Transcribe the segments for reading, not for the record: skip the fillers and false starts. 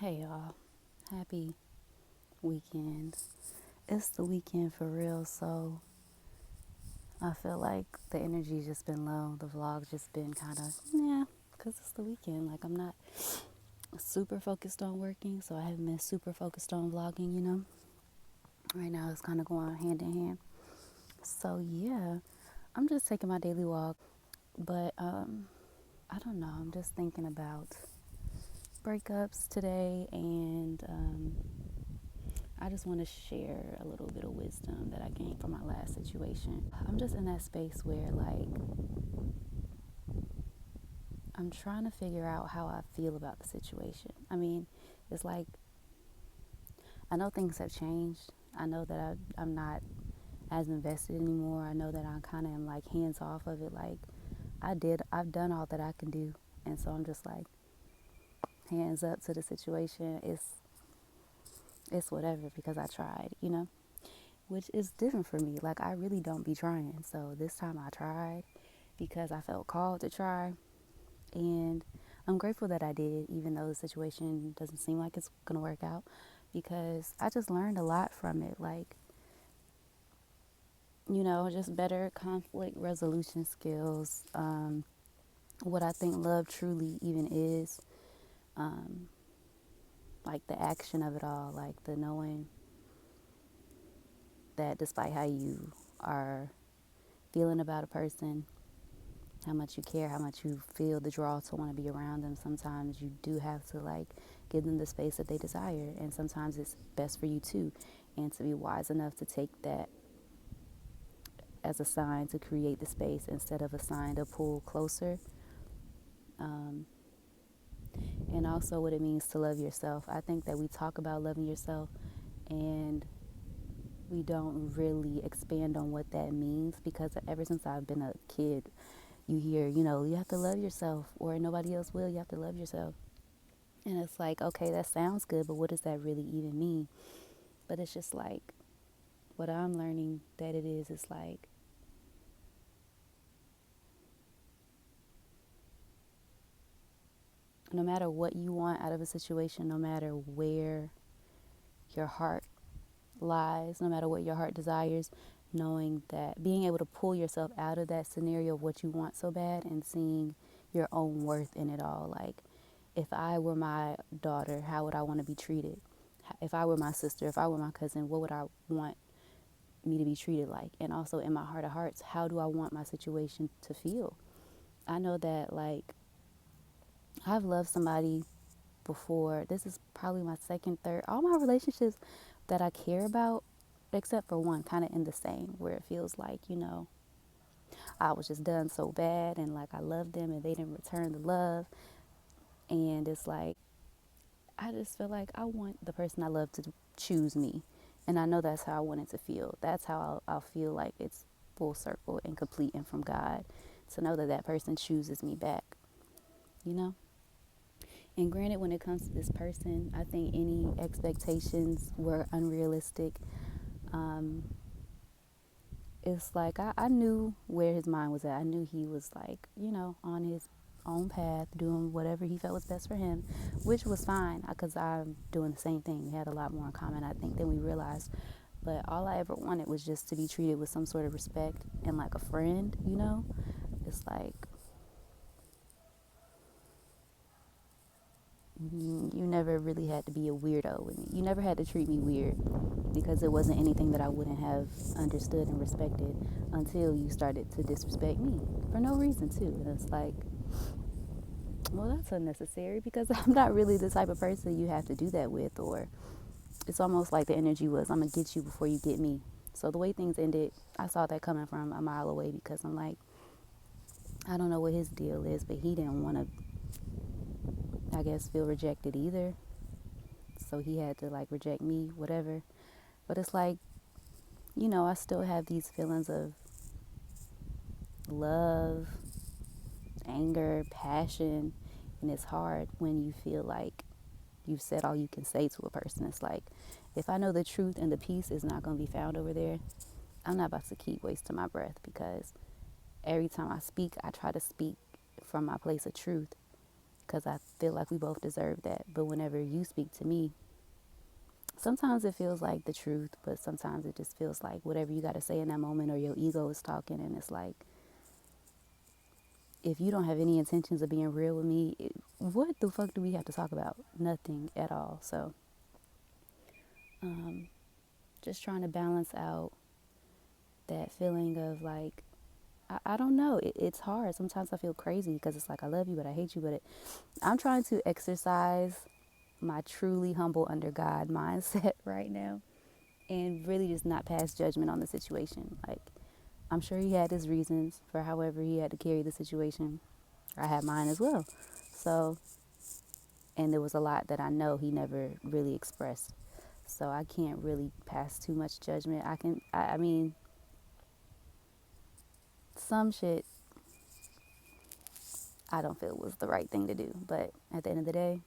Hey y'all, happy weekend. It's the weekend for real, so I feel like the energy's just been low. The vlog's just been kind of, yeah, because it's the weekend. Like, I'm not super focused on working, so I haven't been super focused on vlogging. Right now, it's kind of going hand in hand. So, yeah, I'm just taking my daily walk, but I don't know. I'm just thinking about breakups today, and I just want to share a little bit of wisdom that I gained from my last situation. I'm just in that space where, like, I'm trying to figure out how I feel about the situation. I mean, it's like, I know things have changed. I know that I'm not as invested anymore. I know that I kind of am like hands off of it. Like, I've done all that I can do. And so I'm just like, hands up to the situation. It's whatever because I tried. Which is different for me. Like, I really don't be trying. So this time I tried because I felt called to try. And I'm grateful that I did, even though the situation doesn't seem like it's going to work out, because I just learned a lot from it. Like, just better conflict resolution skills. What I think love truly even is, um, like the action of it all, like the knowing that despite how you are feeling about a person, how much you care, how much you feel the draw to want to be around them, sometimes you do have to like give them the space that they desire, and sometimes it's best for you too, and to be wise enough to take that as a sign to create the space instead of a sign to pull closer. um, and also what it means to love yourself. I think that we talk about loving yourself and we don't really expand on what that means, because ever since I've been a kid, you hear, you have to love yourself or nobody else will. You have to love yourself. And it's like, okay, that sounds good, but what does that really even mean? But it's just like, what I'm learning that it is like, no matter what you want out of a situation, no matter where your heart lies, no matter what your heart desires, knowing that being able to pull yourself out of that scenario of what you want so bad and seeing your own worth in it all. Like, if I were my daughter, how would I want to be treated? If I were my sister, if I were my cousin, what would I want me to be treated like? And also, in my heart of hearts, how do I want my situation to feel? I know that, like, I've loved somebody before. This is probably my second, third. All my relationships that I care about, except for one, kind of in the same, where it feels like, I was just done so bad and like I loved them and they didn't return the love. And it's like, I just feel like I want the person I love to choose me. And I know that's how I want it to feel. That's how I'll feel like it's full circle and complete and from God, to know that that person chooses me back, you know? And granted, when it comes to this person, I think any expectations were unrealistic. Um, it's like I knew where his mind was at. I knew he was like, on his own path, doing whatever he felt was best for him, which was fine because I'm doing the same thing. We had a lot more in common, I think, than we realized. But all I ever wanted was just to be treated with some sort of respect and like a friend. It's like, you never really had to be a weirdo with me. You never had to treat me weird, because it wasn't anything that I wouldn't have understood and respected until you started to disrespect me for no reason too. And it's like, well, that's unnecessary, because I'm not really the type of person you have to do that with. Or it's almost like the energy was, I'm gonna get you before you get me. So the way things ended, I saw that coming from a mile away, because I'm like, I don't know what his deal is, but he didn't want to, I guess, feel rejected either. So he had to like reject me, whatever. But it's like, I still have these feelings of love, anger, passion, and it's hard when you feel like you've said all you can say to a person. It's like, if I know the truth and the peace is not going to be found over there, I'm not about to keep wasting my breath, because every time I speak, I try to speak from my place of truth, because I feel like we both deserve that. But whenever you speak to me, sometimes it feels like the truth, but sometimes it just feels like whatever you got to say in that moment, or your ego is talking. And it's like, if you don't have any intentions of being real with me, what the fuck do we have to talk about? Nothing at all. So just trying to balance out that feeling of like, I don't know. It's hard. Sometimes I feel crazy because it's like, I love you, but I hate you. But I'm trying to exercise my truly humble under God mindset right now, and really just not pass judgment on the situation. Like, I'm sure he had his reasons for however he had to carry the situation. I had mine as well. So, and there was a lot that I know he never really expressed. So I can't really pass too much judgment. I mean, some shit I don't feel was the right thing to do. But at the end of the day,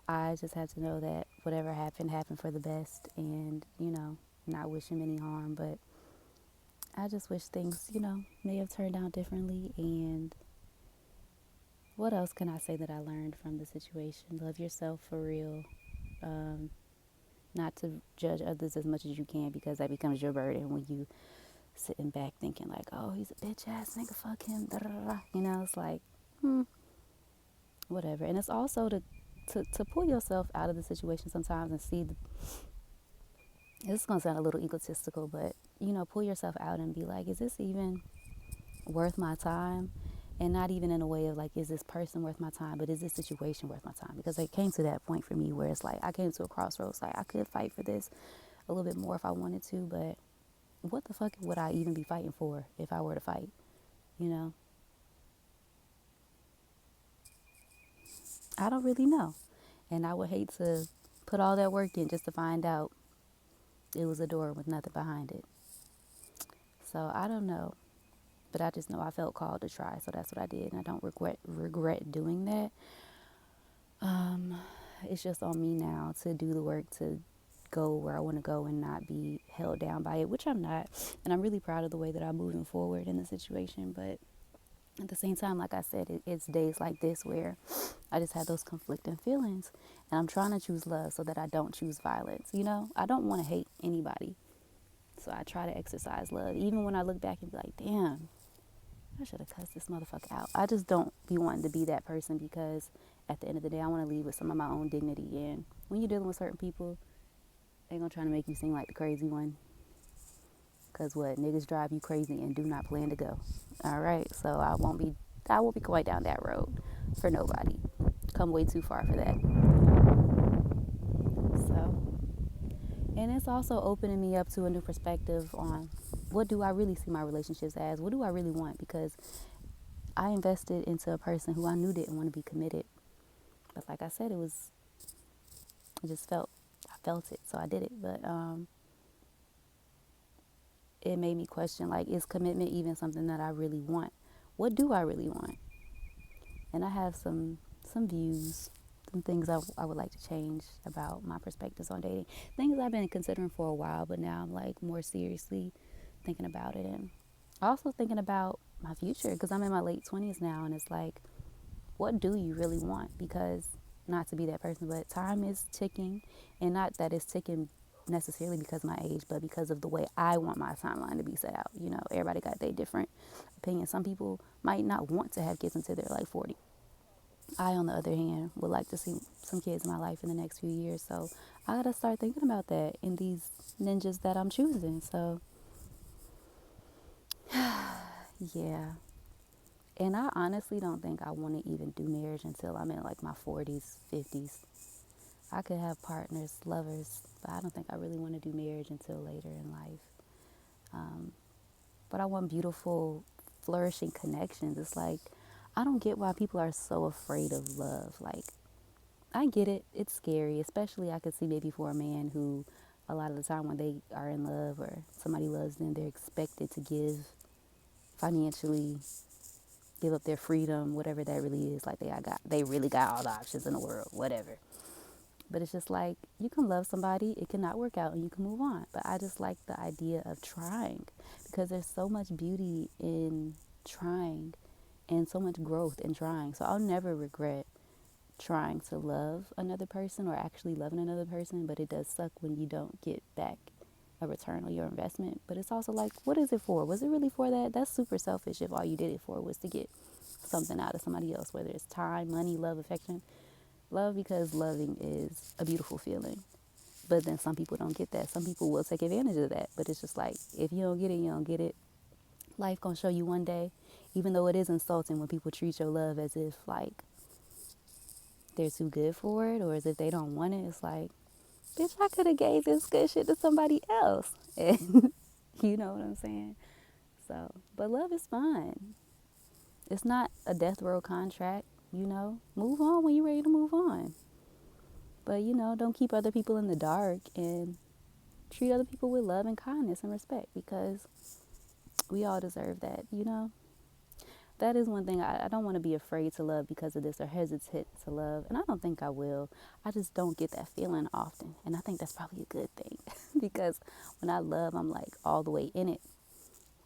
I just had to know that whatever happened, happened for the best. And, not wish him any harm. But I just wish things, may have turned out differently. And what else can I say that I learned from the situation? Love yourself for real. Not to judge others as much as you can, because that becomes your burden when you sitting back thinking like, oh, he's a bitch ass nigga, fuck him, da da da. It's like, whatever. And it's also to pull yourself out of the situation sometimes and see this is gonna sound a little egotistical, but pull yourself out and be like, is this even worth my time? And not even in a way of like, is this person worth my time, but is this situation worth my time? Because it came to that point for me where it's like, I came to a crossroads. Like, I could fight for this a little bit more if I wanted to, but what the fuck would I even be fighting for if I were to fight? I don't really know. And I would hate to put all that work in just to find out it was a door with nothing behind it. So I don't know. But I just know I felt called to try. So that's what I did. And I don't regret doing that. It's just on me now to do the work to go where I want to go and not be held down by it, which I'm not. And I'm really proud of the way that I'm moving forward in the situation. But at the same time, like I said, it's days like this where I just have those conflicting feelings. And I'm trying to choose love so that I don't choose violence. I don't want to hate anybody. So I try to exercise love. Even when I look back and be like, damn, I should have cussed this motherfucker out. I just don't be wanting to be that person, because at the end of the day, I want to leave with some of my own dignity. And when you're dealing with certain people, they're going to try to make you seem like the crazy one. Because what? Niggas drive you crazy and do not plan to go. All right? So I won't be going down that road for nobody. Come way too far for that. So, and it's also opening me up to a new perspective on what do I really see my relationships as? What do I really want? Because I invested into a person who I knew didn't want to be committed. But like I said, I felt it, so I did it. But it made me question, like, is commitment even something that I really want? What do I really want? And I have some views, some things I would like to change about my perspectives on dating. Things I've been considering for a while, but now I'm like more seriously thinking about it, and also thinking about my future, because I'm in my late 20s now, and it's like, what do you really want? Because not to be that person, but time is ticking, and not that it's ticking necessarily because of my age, but because of the way I want my timeline to be set out. Everybody got their different opinions. Some people might not want to have kids until they're like 40. I, on the other hand, would like to see some kids in my life in the next few years. So I gotta start thinking about that in these ninjas that I'm choosing. So yeah. And I honestly don't think I want to even do marriage until I'm in like my 40s, 50s. I could have partners, lovers, but I don't think I really want to do marriage until later in life. But I want beautiful, flourishing connections. It's like, I don't get why people are so afraid of love. Like, I get it. It's scary, especially I could see maybe for a man who a lot of the time when they are in love or somebody loves them, they're expected to give financially, give up their freedom, whatever that really is. Like they really got all the options in the world, whatever. But it's just like, you can love somebody, it cannot work out, and you can move on. But I just like the idea of trying, because there's so much beauty in trying and so much growth in trying. So I'll never regret trying to love another person or actually loving another person, but it does suck when you don't get back a return on your investment. But it's also like, what is it for? Was it really for that? That's super selfish if all you did it for was to get something out of somebody else, whether it's time, money, love, affection. Love, because loving is a beautiful feeling. But then some people don't get that. Some people will take advantage of that. But it's just like, if you don't get it, you don't get it. Life gonna show you one day, even though it is insulting when people treat your love as if like they're too good for it, or as if they don't want it. It's like, bitch, I could have gave this good shit to somebody else. And you know what I'm saying? So, but love is fun. It's not a death row contract, you know. Move on when you're ready to move on. But, you know, don't keep other people in the dark, and treat other people with love and kindness and respect, because we all deserve that, you know. That is one thing. I don't want to be afraid to love because of this, or hesitant to love. And I don't think I will. I just don't get that feeling often. And I think that's probably a good thing because when I love, I'm like all the way in it.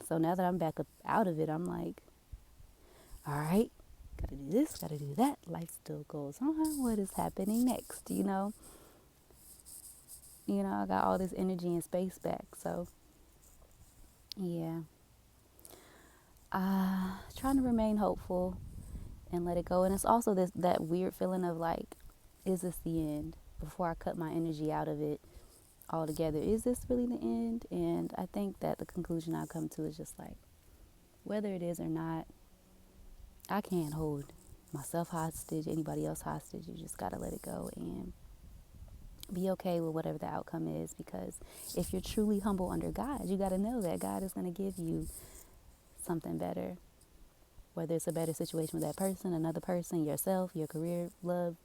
So now that I'm back up out of it, I'm like, all right, gotta do this, gotta do that. Life still goes on. What is happening next? I got all this energy and space back. So yeah, trying to remain hopeful and let it go. And it's also that weird feeling of like, is this the end? Before I cut my energy out of it altogether, is this really the end? And I think that the conclusion I come to is just like, whether it is or not, I can't hold myself hostage, anybody else hostage. You just gotta let it go and be okay with whatever the outcome is, because if you're truly humble under God, you gotta know that God is gonna give you something better, whether it's a better situation with that person, another person, yourself, your career, love,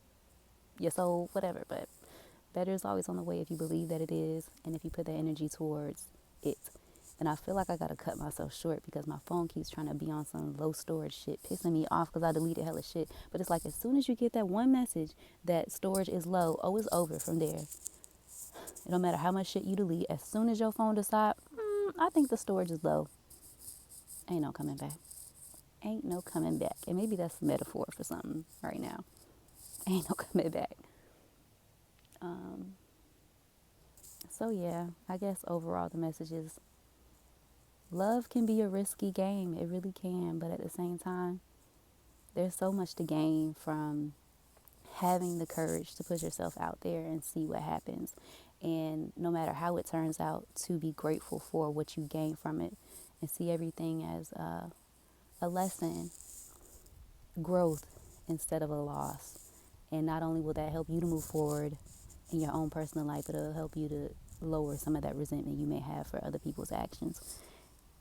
your soul, whatever. But better is always on the way if you believe that it is, and if you put that energy towards it. And I feel like I gotta cut myself short because my phone keeps trying to be on some low storage shit, pissing me off because I deleted hella shit. But it's like, as soon as you get that one message that storage is low, oh, it's over from there. It don't matter how much shit you delete. As soon as your phone decides, I think the storage is low, ain't no coming back. Ain't no coming back. And maybe that's a metaphor for something right now. Ain't no coming back. So yeah, I guess overall the message is, love can be a risky game. It really can. But at the same time, there's so much to gain from having the courage to put yourself out there and see what happens. And no matter how it turns out, to be grateful for what you gain from it and see everything as a lesson, growth instead of a loss. And not only will that help you to move forward in your own personal life, but it'll help you to lower some of that resentment you may have for other people's actions.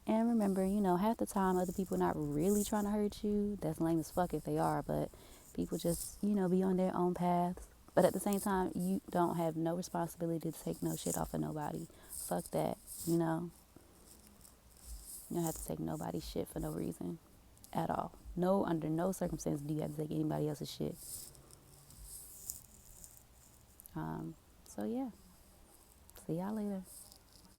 And remember, half the time other people are not really trying to hurt you. That's lame as fuck if they are, but people just, be on their own paths. But at the same time, you don't have no responsibility to take no shit off of nobody. Fuck that, You don't have to take nobody's shit for no reason at all. No, under no circumstance do you have to take anybody else's shit. So yeah. See y'all later.